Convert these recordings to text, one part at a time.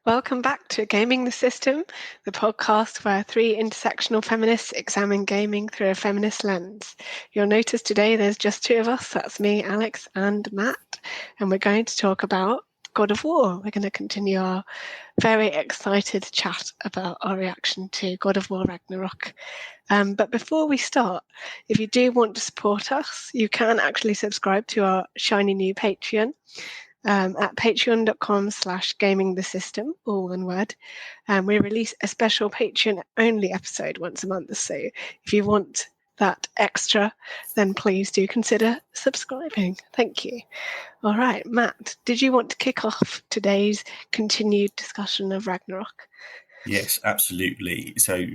Welcome back to Gaming the System, the podcast where three intersectional feminists examine gaming through a feminist lens. You'll notice today there's just two of us, that's me, Alex, and Matt, and we're going to talk about God of War. We're going to continue our very excited chat about our reaction to God of War Ragnarok. But before we start, if you do want to support us, you can actually subscribe to our shiny new Patreon. At patreon.com/gamingthesystem, all one word. We release a special Patreon-only episode once a month. So if you want that extra, then please do consider subscribing. Thank you. All right, Matt, did you want to kick off today's continued discussion of Ragnarok? Yes, absolutely. So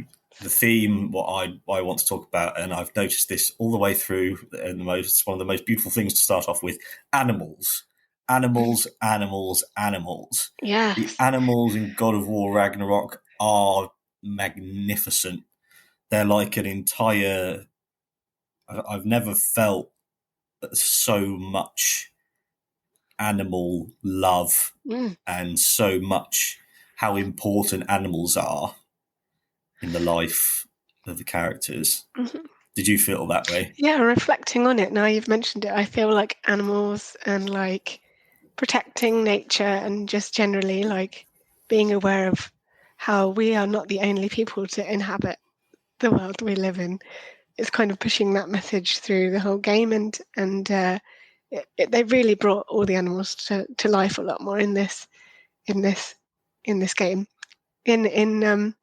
the theme, what I want to talk about, and I've noticed this all the way through, and one of the most beautiful things to start off with, animals. Animals. Yes. The animals in God of War Ragnarok are magnificent. They're like an entire... I've never felt so much animal love and so much how important animals are in the life of the characters. Mm-hmm. Did you feel that way? Yeah, reflecting on it, now you've mentioned it, I feel like animals and like protecting nature and just generally like being aware of how we are not the only people to inhabit the world we live in. It's kind of pushing that message through the whole game, and they really brought all the animals to life a lot more in this game, in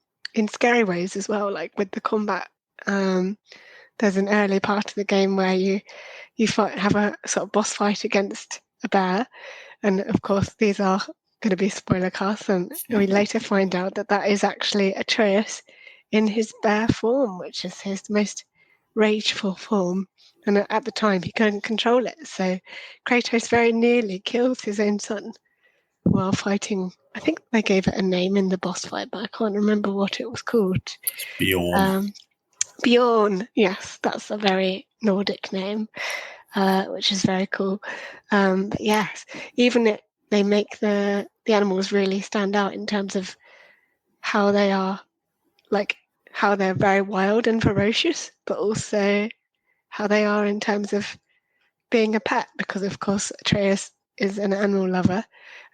scary ways as well, like with the combat. There's an early part of the game where you have a sort of boss fight against a bear, and of course these are going to be spoiler casts, and we later find out that is actually Atreus in his bear form, which is his most rageful form, and at the time he couldn't control it, so Kratos very nearly kills his own son while fighting. I think they gave it a name in the boss fight, but I can't remember what it was called. Bjorn. Bjorn, yes, that's a very Nordic name, which is very cool. But yes, even they make the animals really stand out in terms of how they are, like how they're very wild and ferocious, but also how they are in terms of being a pet, because of course Atreus is an animal lover,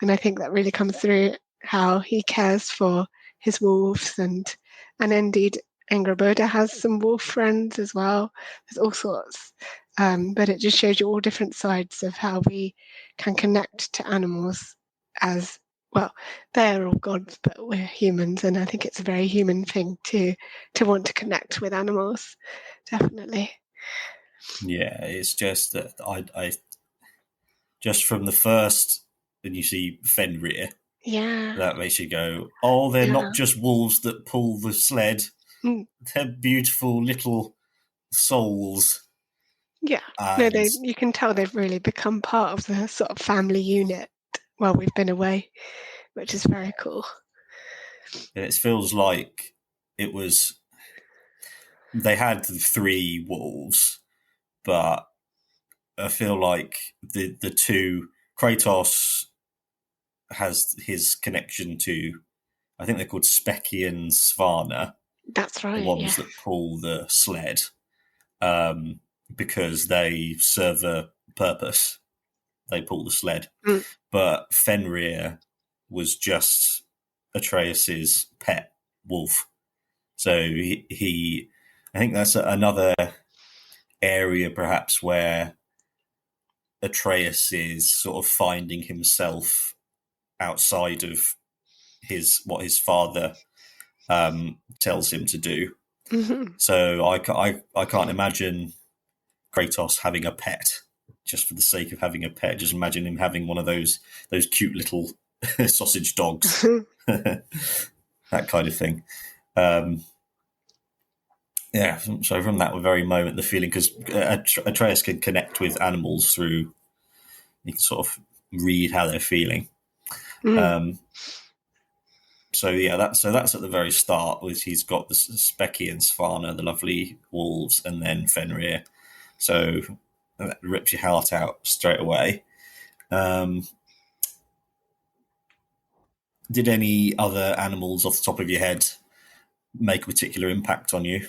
and I think that really comes through how he cares for his wolves, and indeed Angrboda has some wolf friends as well. There's all sorts, but it just shows you all different sides of how we can connect to animals as well. They're all gods, but we're humans, and I think it's a very human thing to want to connect with animals, definitely. Yeah, it's just that I just from the first, when you see Fenrir, that makes you go, oh, they're not just wolves that pull the sled. They're beautiful little souls. Yeah, you can tell they've really become part of the sort of family unit while we've been away, which is very cool. And it feels like they had the three wolves, but I feel like the two, Kratos has his connection to, I think they're called Specky and Svanna. That's right. The ones that pull the sled, because they serve a purpose. They pull the sled. But Fenrir was just Atreus's pet wolf. So he I think that's another area perhaps where Atreus is sort of finding himself outside of what his father tells him to do. Mm-hmm. So I can't imagine Kratos having a pet just for the sake of having a pet. Just imagine him having one of those cute little sausage dogs, that kind of thing. Yeah, so from that very moment, the feeling, because Atreus can connect with animals through, you can sort of read how they're feeling. So that's at the very start, with he's got the Specky and Svanna, the lovely wolves, and then Fenrir. So that rips your heart out straight away. Did any other animals off the top of your head make a particular impact on you?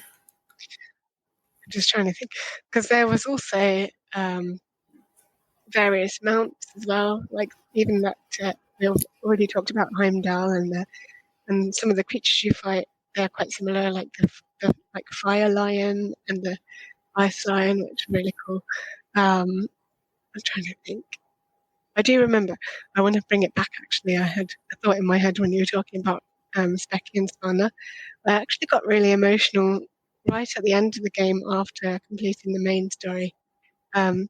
Just trying to think, because there was also various mounts as well. Like even that we already talked about Heimdall and some of the creatures you fight. They're quite similar, like the like fire lion and the ice lion, which are really cool. I'm trying to think. I do remember. I want to bring it back. Actually, I had a thought in my head when you were talking about Specky and Spanner. I actually got really emotional right at the end of the game after completing the main story. I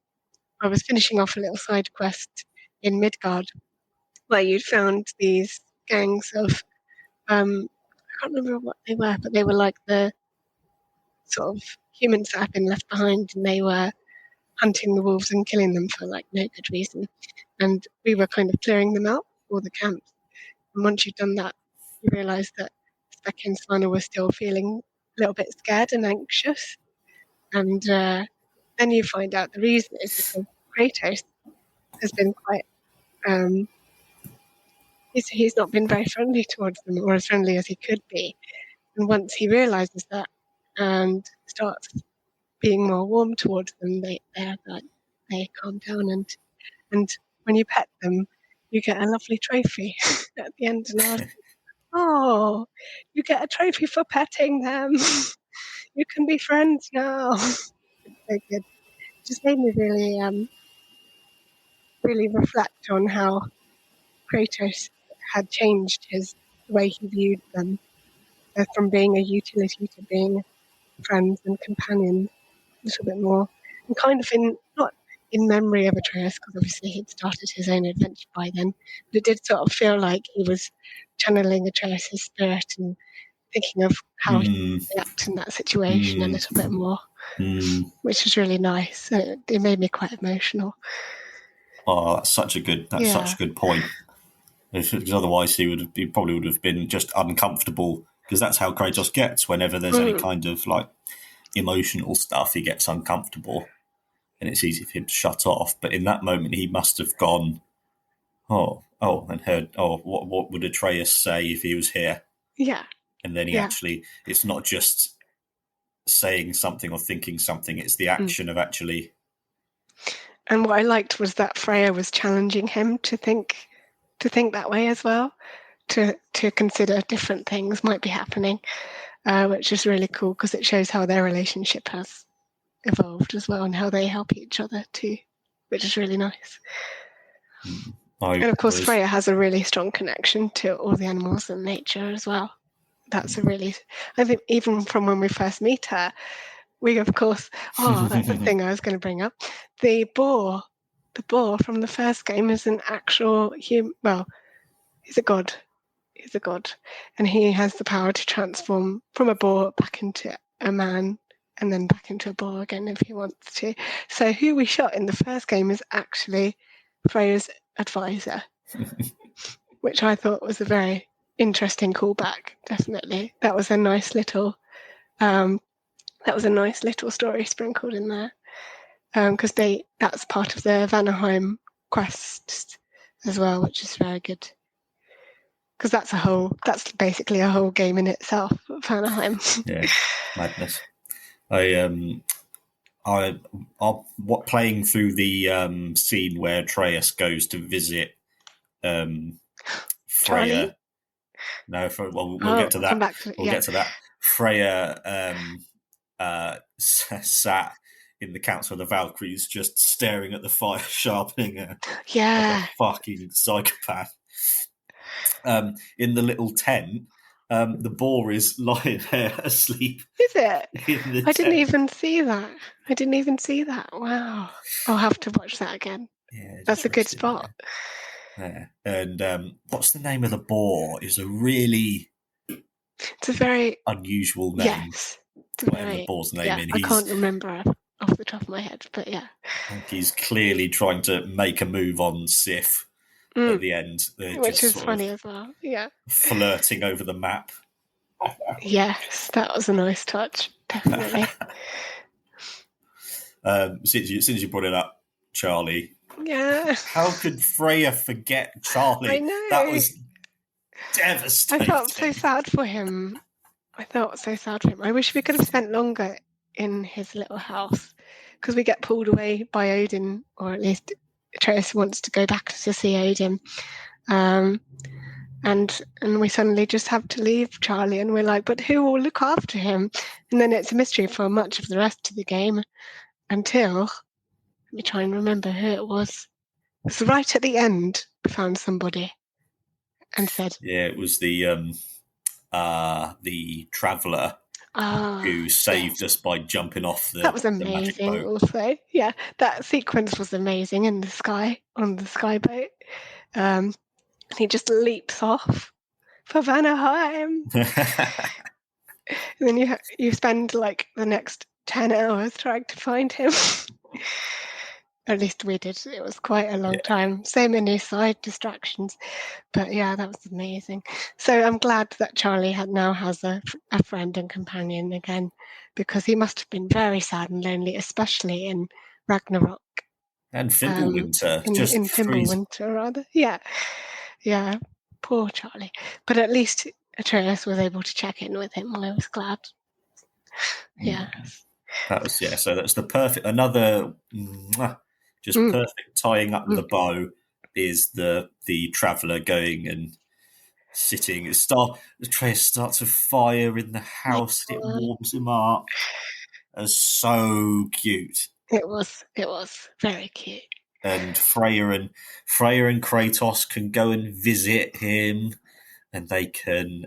was finishing off a little side quest in Midgard where you'd found these gangs of I can't remember what they were, but they were like the sort of humans that had been left behind, and they were hunting the wolves and killing them for like no good reason. And we were kind of clearing them out for the camps. And once you've done that, you realise that Specky and Spanner were still feeling a little bit scared and anxious. And then you find out the reason is because Kratos has been quite he's not been very friendly towards them, or as friendly as he could be. And once he realizes that and starts being more warm towards them, they calm down, and when you pet them, you get a lovely trophy at the end. And I was like, oh, you get a trophy for petting them. You can be friends now. It's so good. It just made me really reflect on how Kratos had changed the way he viewed them, from being a utility to being friends and companions a little bit more, and kind of not in memory of Atreus, because obviously he'd started his own adventure by then, but it did sort of feel like he was channeling Atreus' spirit and thinking of how he would react in that situation a little bit more, which was really nice. So it made me quite emotional. Oh, that's such a good point. Because otherwise he probably would have been just uncomfortable, because that's how Kratos gets whenever there's any kind of like emotional stuff. He gets uncomfortable and it's easy for him to shut off. But in that moment he must have gone, and heard, what would Atreus say if he was here? Yeah. And then he actually, it's not just saying something or thinking something, it's the action of actually. And what I liked was that Freya was challenging him to think that way as well, to consider different things might be happening, which is really cool because it shows how their relationship has evolved as well and how they help each other too, which is really nice. And of course, Freya has a really strong connection to all the animals and nature as well. That's I think even from when we first meet her, we of course, that's the thing I was going to bring up. The boar from the first game is an actual human. Well, he's a god. He's a god, and he has the power to transform from a boar back into a man, and then back into a boar again if he wants to. So who we shot in the first game is actually Freya's advisor, which I thought was a very interesting callback. Definitely, that was a nice little story sprinkled in there, because that's part of the Vanaheim quest as well, which is very good. Because that's basically a whole game in itself, Vanaheim. Yeah, madness. Playing through the scene where Atreus goes to visit Freya. Charlie? No, we'll get to that. Get to that. Freya sat in the Council of the Valkyries, just staring at the fire, sharpening like a fucking psychopath. In the little tent, the boar is lying there asleep. Is it? I didn't even see that. Wow. I'll have to watch that again. Yeah, that's a good spot. Yeah. And what's the name of the boar? It's a very unusual name. Yes. Whatever the boar's name I can't remember off the top of my head, but yeah. I think he's clearly trying to make a move on Sif at the end. Which is funny as well. Yeah. Flirting over the map. Yes, that was a nice touch. Definitely. Since you brought it up, Charlie. Yeah. How could Freya forget Charlie? I know. That was devastating. I felt so sad for him. I wish we could have spent longer in his little house, because we get pulled away by Odin, or at least Atreus wants to go back to see Odin. And we suddenly just have to leave Charlie, and we're like, but who will look after him? And then it's a mystery for much of the rest of the game, until, let me try and remember who it was. It was right at the end, we found somebody and said, yeah, it was the traveller who saved us by jumping off that was the magic amazing boat. also. Yeah, that sequence was amazing in the sky, on the sky boat. And he just leaps off for Vanaheim. And then you spend like the next 10 hours trying to find him. At least we did. It was quite a long time. So many side distractions. But yeah, that was amazing. So I'm glad that Charlie now has a friend and companion again, because he must have been very sad and lonely, especially in Ragnarok. And Fimbulwinter. In Fimbulwinter, rather. Yeah. Yeah. Poor Charlie. But at least Atreus was able to check in with him. I was glad. Yeah. That was, so that's the perfect, another perfect tying up with a bow is the traveller going and sitting. Atreus starts a fire in the house. It warms him up. It's so cute. It was very cute. And Freya and Kratos can go and visit him, and they can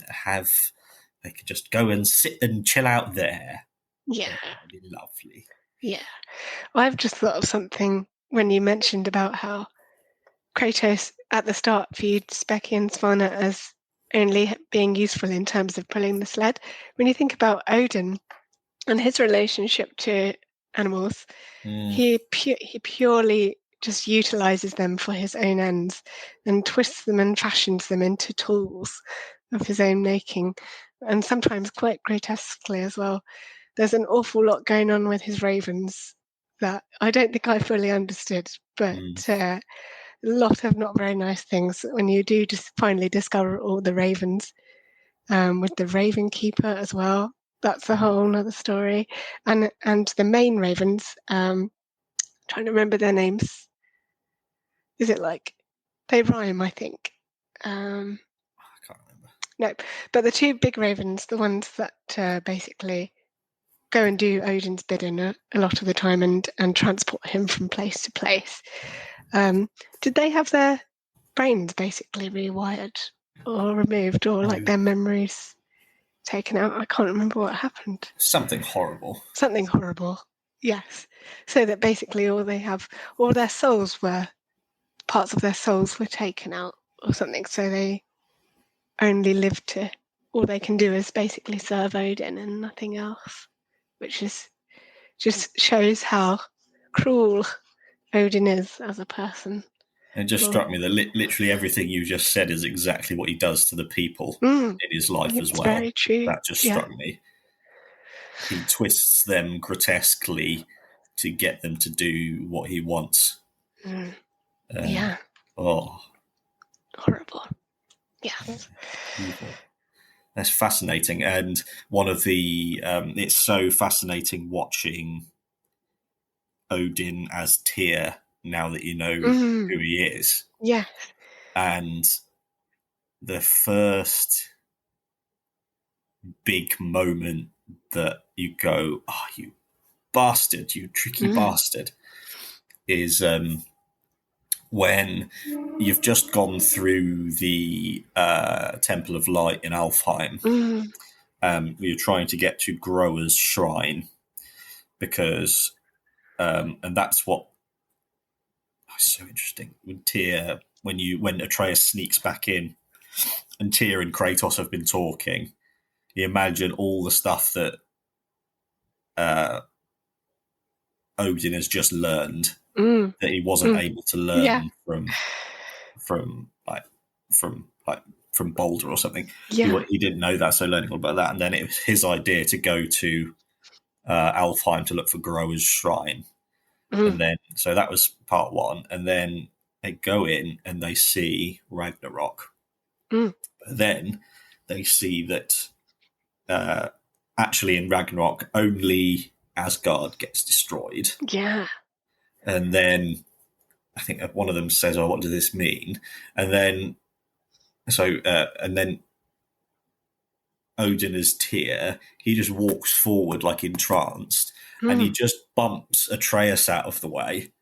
just go and sit and chill out there. Yeah. That'd be lovely. Yeah. Well, I've just thought of something when you mentioned about how Kratos at the start viewed Specky and Svanna as only being useful in terms of pulling the sled. When you think about Odin and his relationship to animals, he purely just utilizes them for his own ends and twists them and fashions them into tools of his own making, and sometimes quite grotesquely as well. There's an awful lot going on with his ravens that I don't think I fully understood, but a lot of not very nice things when you do just finally discover all the ravens, with the Raven Keeper as well. That's a whole other story. And the main ravens, trying to remember their names. Is it like, they rhyme, I think. I can't remember. No, but the two big ravens, the ones that basically go and do Odin's bidding a lot of the time and transport him from place to place. Did they have their brains basically rewired or removed, or like their memories taken out? I can't remember what happened. Something horrible. Something horrible, yes. So that basically all their souls were, parts of their souls were taken out or something. So they only live to, all they can do is basically serve Odin and nothing else, which is just shows how cruel Odin is as a person. It just struck me that literally everything you just said is exactly what he does to the people in his life as well. Very true. That just struck me. He twists them grotesquely to get them to do what he wants. Yeah. Oh. Horrible. Yeah. Evil. That's fascinating. And one of the it's so fascinating watching Odin as Tyr now that you know who he is. Yeah. And the first big moment that you go, oh, you bastard, you tricky bastard, is when you've just gone through the Temple of Light in Alfheim. You're trying to get to Groa's shrine because, and that's what so interesting when Tyr, when Atreus sneaks back in, and Tyr and Kratos have been talking. You imagine all the stuff that Odin has just learned that he wasn't able to learn from Boulder or something. Yeah. He didn't know that, so learning all about that, and then it was his idea to go to Alfheim to look for Groa's shrine. And then, so that was part one. And then they go in and they see Ragnarok. But Then they see that actually in Ragnarok only Asgard gets destroyed. Yeah. And then I think one of them says, "Oh, what does this mean?" And then Odin as Tyr, he just walks forward like entranced, and he just bumps Atreus out of the way,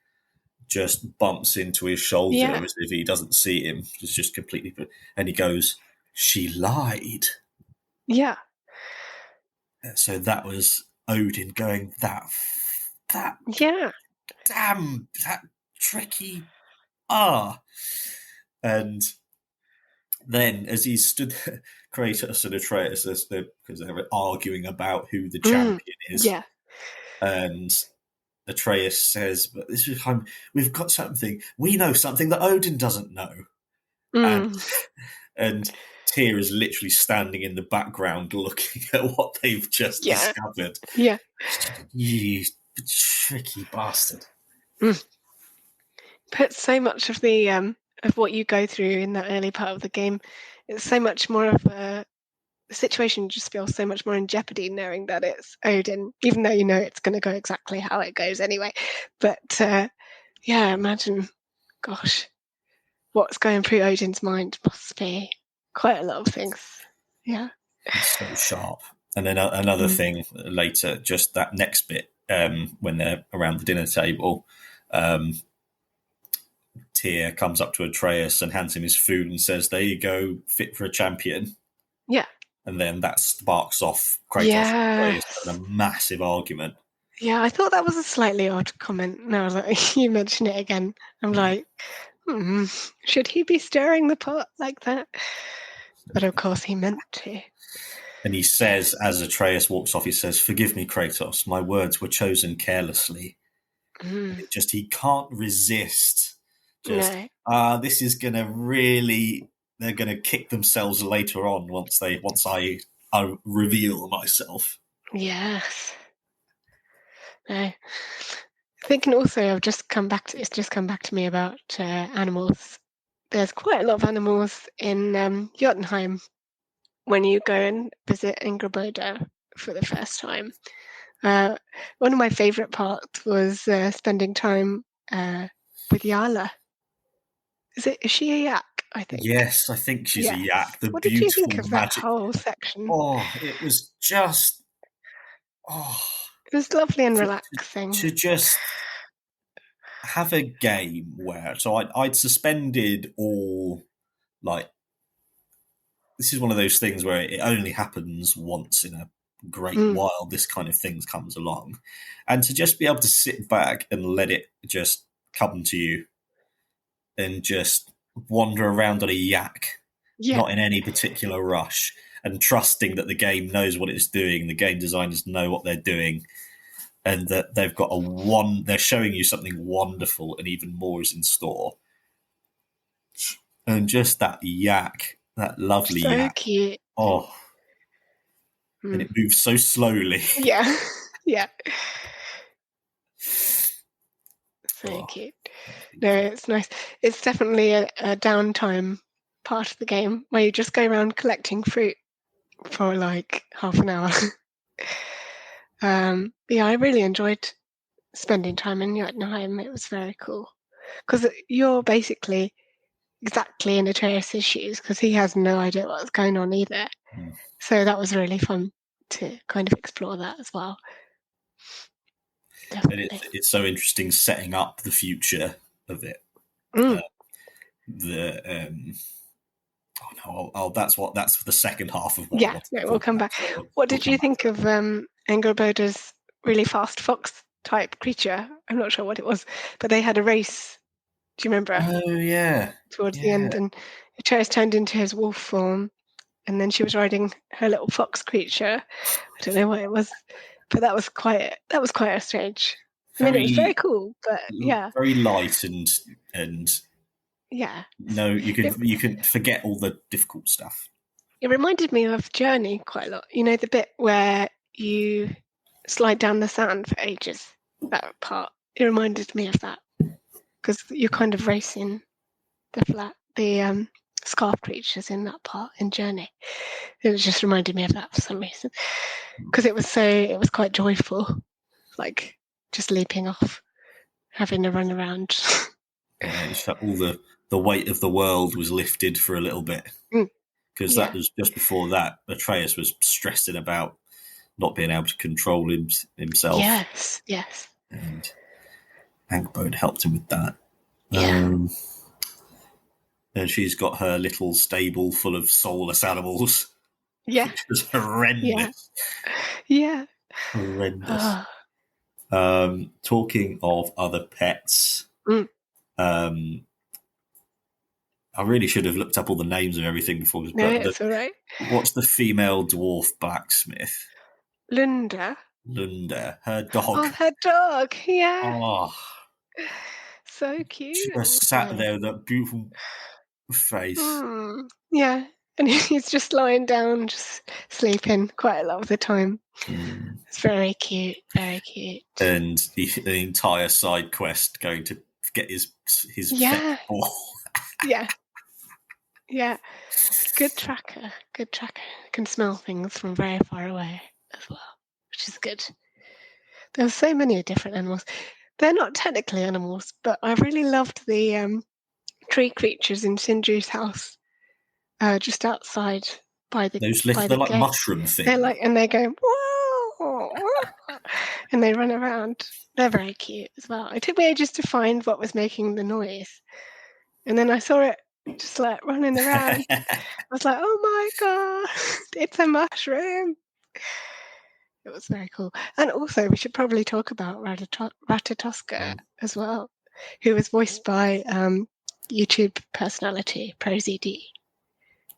just bumps into his shoulder as if he doesn't see him. It's just completely, and he goes, "She lied." Yeah. So that was Odin going, that Yeah. damn, that tricky, and then as he stood there, Kratos and Atreus, because they're arguing about who the champion is, Yeah. and Atreus says, "But this is we've got something. We know something that Odin doesn't know." And Tyr is literally standing in the background looking at what they've just discovered. Yeah. You tricky bastard. But so much of the of what you go through in that early part of the game, it's so much more of the situation just feels so much more in jeopardy knowing that it's Odin, even though you know it's going to go exactly how it goes anyway. But imagine, gosh, what's going through Odin's mind must be quite a lot of things. Yeah. It's so sharp. And then another thing later, just that next bit, when they're around the dinner table, Tyr comes up to Atreus and hands him his food and says, "There you go, fit for a champion." Yeah. And then that sparks off Kratos and Atreus in a massive argument. Yeah, I thought that was a slightly odd comment. Now that you mention it again, I'm like, should he be stirring the pot like that? But of course he meant to. And he says, as Atreus walks off, he says, "Forgive me, Kratos, my words were chosen carelessly." He can't resist. This is going to really, they're going to kick themselves later on once I reveal myself. Yes. No. Thinking also, it's just come back to me about animals. There's quite a lot of animals in Jotunheim when you go and visit Angerboda for the first time. One of my favourite parts was spending time with Yala. Is she a yak? I think. Yes, I think she's a yak. What did you think of that whole section? Oh, it was just... it was lovely and relaxing. To just have a game where... So I'd suspended all, like... This is one of those things where it only happens once in a great while this kind of thing comes along. And to just be able to sit back and let it just come to you and just wander around on a yak, not in any particular rush, and trusting that the game knows what it's doing, the game designers know what they're doing, and that they've got they're showing you something wonderful and even more is in store. And just that yak, that lovely yak. So cute. Oh. And it moves so slowly. Yeah. Yeah. So cute. No, it's nice. It's definitely a downtime part of the game where you just go around collecting fruit for like half an hour. I really enjoyed spending time in Jotunheim. It was very cool because you're basically exactly in Atreus' shoes because he has no idea what's going on either. So that was really fun to kind of explore that as well. Definitely. And it's so interesting setting up the future of it. That's the second half of what we'll come back. What did you think of Angerboda's really fast fox type creature? I'm not sure what it was, but they had a race. Do you remember? Oh yeah. Towards the end, and Atreus turned into his wolf form, and then she was riding her little fox creature. I don't know what it was, but that was quite a strange. I mean, it was very cool, but very light and yeah. No, you can forget all the difficult stuff. It reminded me of Journey quite a lot. You know, the bit where you slide down the sand for ages. That part. It reminded me of that because you're kind of racing the scarf creatures in that part in Journey. It just reminded me of that for some reason, because it was quite joyful, like just leaping off, having a run around. Yeah, it just felt all the weight of the world was lifted for a little bit, because that was just before that. Atreus was stressing about not being able to control himself. Yes. And Angbone helped him with that. Yeah. And she's got her little stable full of soulless animals, Yeah. which is horrendous. Yeah. Horrendous. Talking of other pets, I really should have looked up all the names of everything before. No, it's all right. What's the female dwarf blacksmith? Lunda. Her dog. Oh, her dog. Yeah. Oh, So cute. she just sat there with that beautiful face. Yeah. And he's just lying down, just sleeping quite a lot of the time. It's very cute. Very cute. And the entire side quest going to get his pet ball. Yeah. Good tracker. Can smell things from very far away as well, which is good. There's so many different animals. They're not technically animals, but I really loved the tree creatures in Sindri's house, just outside by the They're like gate. mushroom things. And they go whoa, and they run around. They're very cute as well. It took me ages to find what was making the noise, and then I saw it just like running around. I was like, oh my god, it's a mushroom. It was very cool. And also, we should probably talk about Ratatoska as well, who was voiced by YouTube personality ProZD.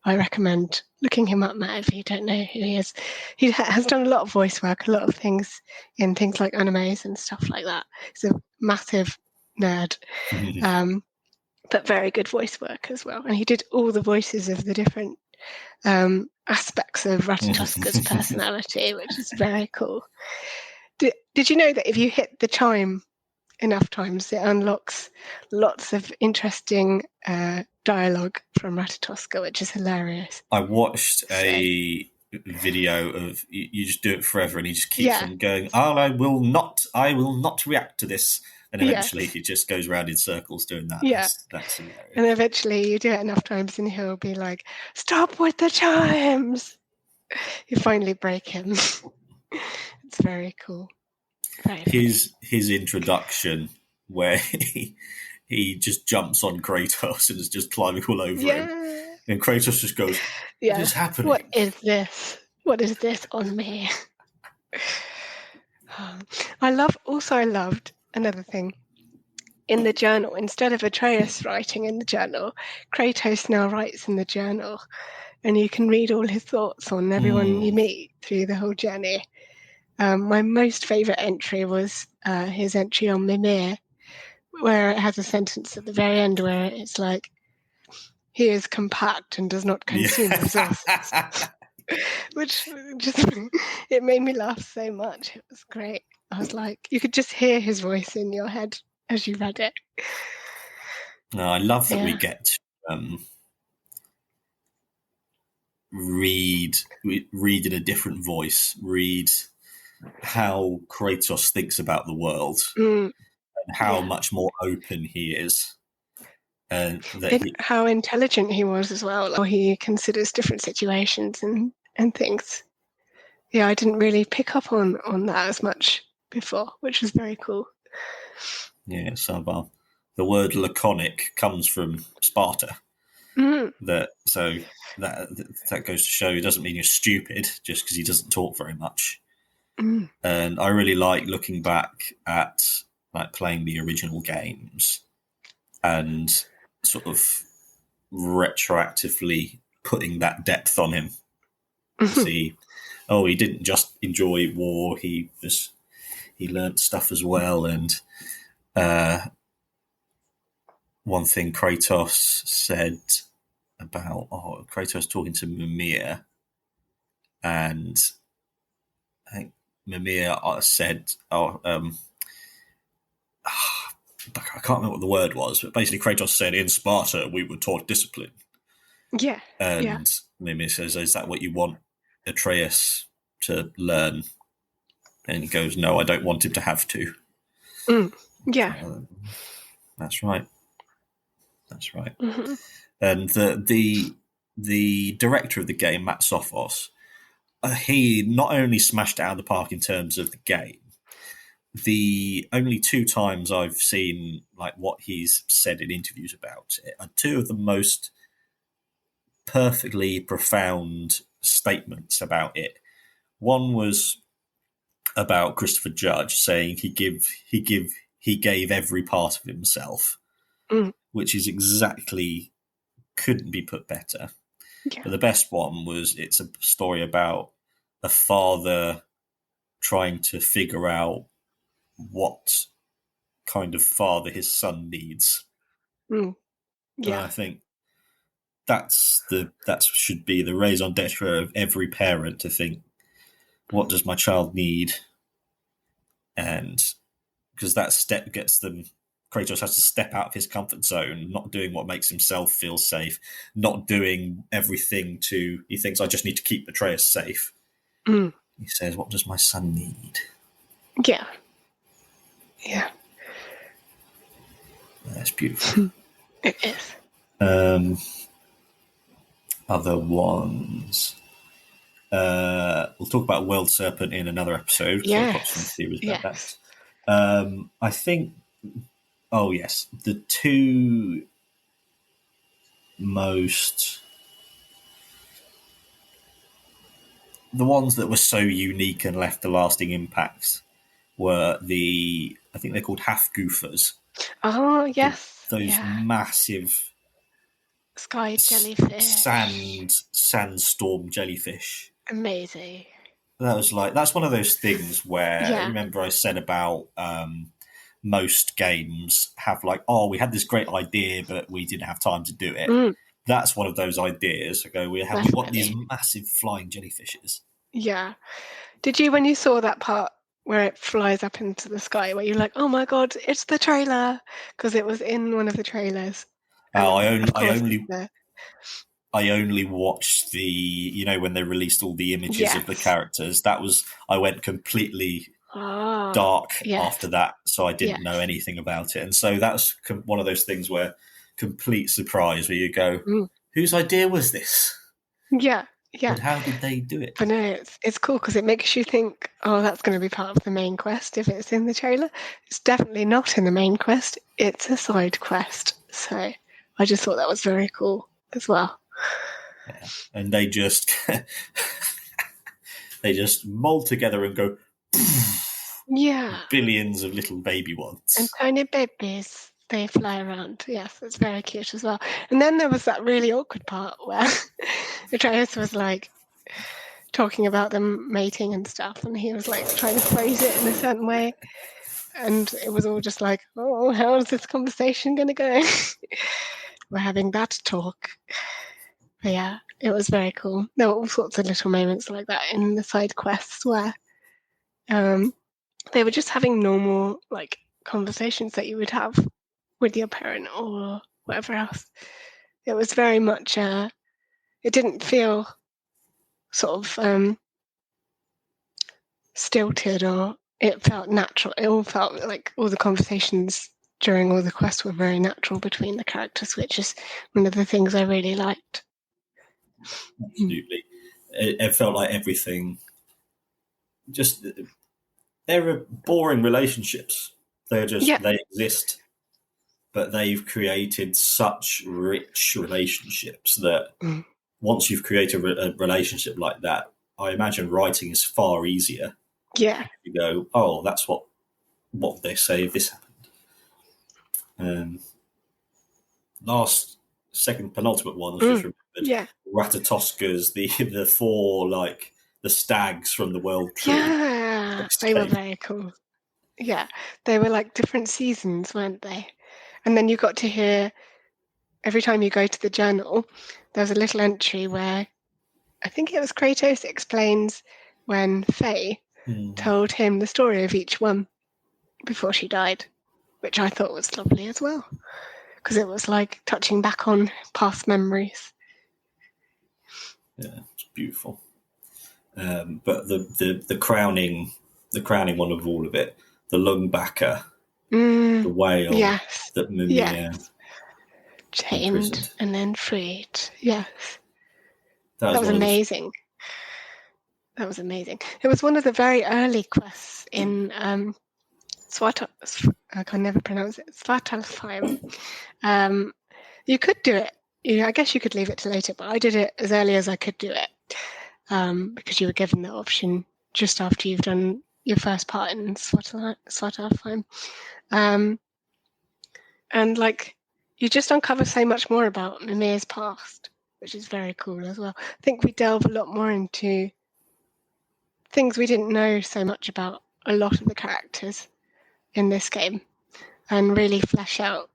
I recommend looking him up, Matt, if you don't know who he is. He has done a lot of voice work, a lot of things in things like animes and stuff like that. He's a massive nerd, but very good voice work as well. And he did all the voices of the different aspects of Ratatoska's personality, which is very cool. Did you know that if you hit the chime enough times, it unlocks lots of interesting dialogue from Ratatoska, which is hilarious. I watched a video of you just do it forever, and he just keeps on going. Oh, I will not react to this, and eventually he just goes around in circles doing that. Yeah, that's hilarious. And eventually you do it enough times, and he'll be like, "Stop with the chimes!" You finally break him. It's very cool. His introduction, where he just jumps on Kratos and is just climbing all over him, and Kratos just goes, "What is happening? What is this? What is this on me?" I loved another thing. In the journal, instead of Atreus writing in the journal, Kratos now writes in the journal, and you can read all his thoughts on everyone you meet through the whole journey. My most favourite entry was his entry on Mimir, where it has a sentence at the very end where it's like, "He is compact and does not consume resources," which just it made me laugh so much. It was great. I was like, you could just hear his voice in your head as you read it. No, I love that we get read in a different voice, read how Kratos thinks about the world and how much more open he is, and how intelligent he was as well, how he considers different situations and things. I didn't really pick up on that as much before, which was very cool. So the word laconic comes from Sparta. That goes to show it doesn't mean you're stupid just because he doesn't talk very much. And I really like looking back at like playing the original games and sort of retroactively putting that depth on him. See, he didn't just enjoy war; he learnt stuff as well. And one thing Kratos said about Kratos talking to Mimir, and I think Mimir said, I can't remember what the word was, but basically Kratos said, "In Sparta, we were taught discipline." Yeah. And Mimir says, "Is that what you want Atreus to learn?" And he goes, "No, I don't want him to have to." Yeah. That's right. That's right. Mm-hmm. And the director of the game, Matt Sophos, he not only smashed it out of the park in terms of the game. The only 2 times I've seen like what he's said in interviews about it are 2 of the most perfectly profound statements about it. One was about Christopher Judge saying he gave every part of himself, which is exactly, couldn't be put better. Yeah. But the best one was, it's a story about a father trying to figure out what kind of father his son needs. Yeah. And I think that should be the raison d'etre of every parent, to think, what does my child need? And because that step gets them, Kratos has to step out of his comfort zone, not doing what makes himself feel safe, not doing everything he thinks, I just need to keep Atreus safe. He says, what does my son need? Yeah. Yeah. That's beautiful. It is. Other ones. We'll talk about World Serpent in another episode, because I've got some theories about that. I think, the 2 most, the ones that were so unique and left a lasting impact were I think they're called half-goofers. Oh, yes. Those massive sky jellyfish. Sandstorm jellyfish. Amazing. That's one of those things where, remember I said about most games have we had this great idea, but we didn't have time to do it. That's one of those ideas. We want these massive flying jellyfishes. Yeah. Did you, when you saw that part where it flies up into the sky, where you're like, oh my God, it's the trailer? Because it was in one of the trailers. I only watched when they released all the images of the characters. I went completely dark after that, so I didn't know anything about it. And so that's one of those things where complete surprise, where you go, whose idea was this? Yeah. And how did they do it? But no, it's cool because it makes you think, oh, that's going to be part of the main quest if it's in the trailer. It's definitely not in the main quest. It's a side quest. So I just thought that was very cool as well. Yeah. And they just mold together and go, billions of little baby ones. And tiny babies, they fly around. Yes, it's very cute as well. And then there was that really awkward part where Atreus was talking about them mating and stuff, and he was trying to phrase it in a certain way. And it was all just oh, how is this conversation going to go? We're having that talk. But yeah, it was very cool. There were all sorts of little moments like that in the side quests where they were just having normal conversations that you would have with your parent or whatever else. It was very much it didn't feel sort of stilted, or it felt natural. It all felt like all the conversations during all the quests were very natural between the characters, which is one of the things I really liked. Absolutely. It felt like everything they're boring relationships. They exist, but they've created such rich relationships that once you've created a relationship like that, I imagine writing is far easier. Yeah. You go, oh, that's what they say if this happened. Second penultimate one was just remembered. Yeah. Ratatoskers, the 4 the stags from the World Tree. Yeah, they were very cool. Yeah, they were different seasons, weren't they? And then you got to hear, every time you go to the journal, there's a little entry where I think it was Kratos explains when Faye told him the story of each one before she died, which I thought was lovely as well, because it was touching back on past memories. Yeah, it's beautiful. But the crowning one of all of it, the lungbacker, the whale Yes. that Mimir Yes. Chained imprisoned. and then freed. Yes. That That was was one of the. amazing. That was amazing. It was one of the very early quests in I can never pronounce it. Svartalfheim. You could do it. I guess you could leave it to later, but I did it as early as I could do it because you were given the option just after you've done your first part in Svartalfheim. And like you just uncover so much more about Mimir's past, which is very cool as well. I think we delve a lot more into things we didn't know so much about a lot of the characters in this game and really flesh out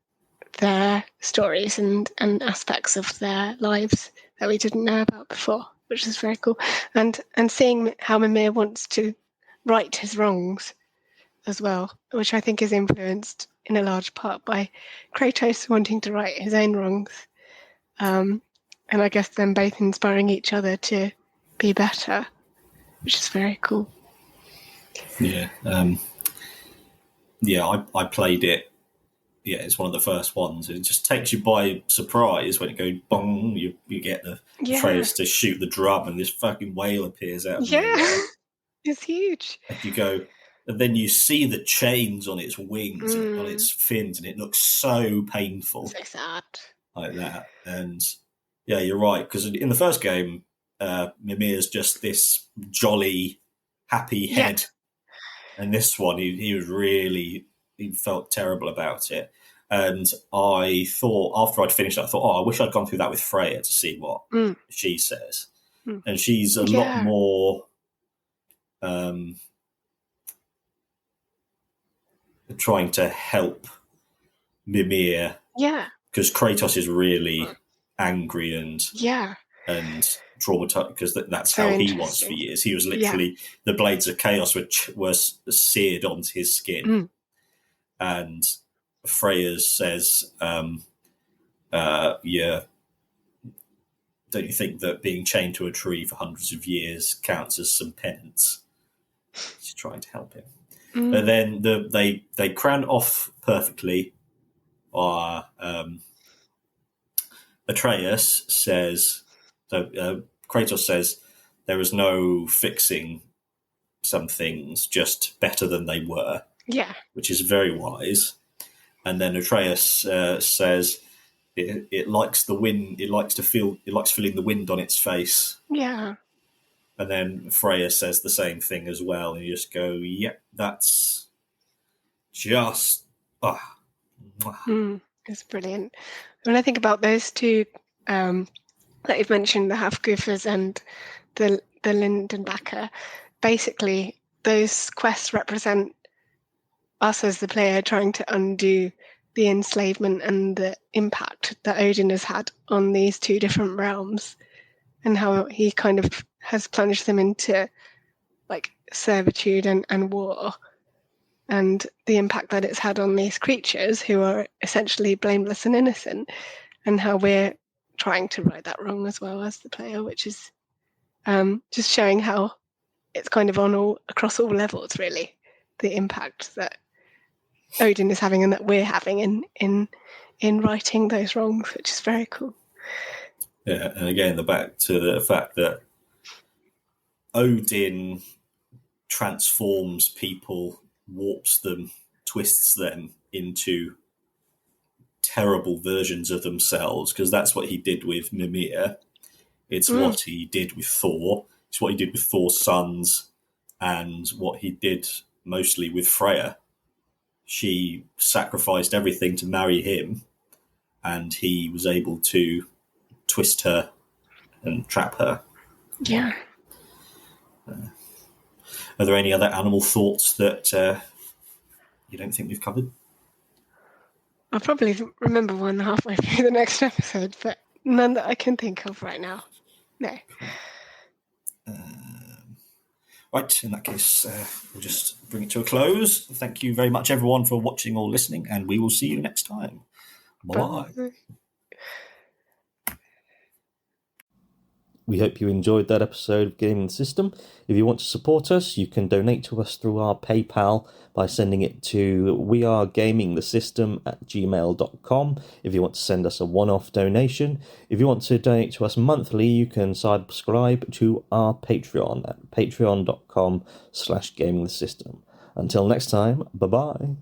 their stories and aspects of their lives that we didn't know about before, which is very cool. And seeing how Mimir wants to right his wrongs as well, which I think is influenced in a large part by Kratos wanting to right his own wrongs. And I guess them both inspiring each other to be better, which is very cool. Yeah. I played it. Yeah, it's one of the first ones. It just takes you by surprise when it goes bong. You get the Atreus to shoot the drum, and this fucking whale appears out of nowhere. It's huge. And you go, and then you see the chains on its wings and on its fins, and it looks so painful. So sad. Like that. And yeah, you're right, because in the first game, Mimir's just this jolly, happy head. And this one, he felt terrible about it. And I thought, after I'd finished, I thought, I wish I'd gone through that with Freya to see what she says. And she's a lot more trying to help Mimir. Yeah. Because Kratos is really angry and traumatized, because that's so how he was for years. He was literally, the blades of chaos were seared onto his skin. And Freya says, don't you think that being chained to a tree for hundreds of years counts as some penance? She's trying to help him. And then they crown off perfectly. Atreus says, Kratos says, there is no fixing some things, just better than they were. Yeah. Which is very wise. And then Atreus says it likes the wind. It likes feeling the wind on its face. Yeah. And then Freya says the same thing as well. And you just go, that's just. It's brilliant. When I think about those two that you've mentioned, the Hafgufers and the Lindenbacker, basically those quests represent us as the player trying to undo the enslavement and the impact that Odin has had on these two different realms, and how he kind of has plunged them into like servitude and war, and the impact that it's had on these creatures who are essentially blameless and innocent, and how we're trying to right that wrong as well as the player, which is just showing how it's kind of on across all levels, really, the impact that Odin is having and that we're having in righting those wrongs, which is very cool. Yeah, and again, back to the fact that Odin transforms people, warps them, twists them into terrible versions of themselves, because that's what he did with Mimir. It's what he did with Thor. It's what he did with Thor's sons, and what he did mostly with Freya. She sacrificed everything to marry him, and he was able to twist her and trap her. Yeah. Are there any other animal thoughts that you don't think we've covered? I'll probably remember one halfway through the next episode, but none that I can think of right now. No. Right, in that case, we'll just bring it to a close. Thank you very much, everyone, for watching or listening, and we will see you next time. Bye-bye. Bye. We hope you enjoyed that episode of Gaming the System. If you want to support us, you can donate to us through our PayPal by sending it to wearegamingthesystem@gmail.com if you want to send us a one-off donation. If you want to donate to us monthly, you can subscribe to our Patreon at patreon.com/gamingthesystem. Until next time, bye-bye.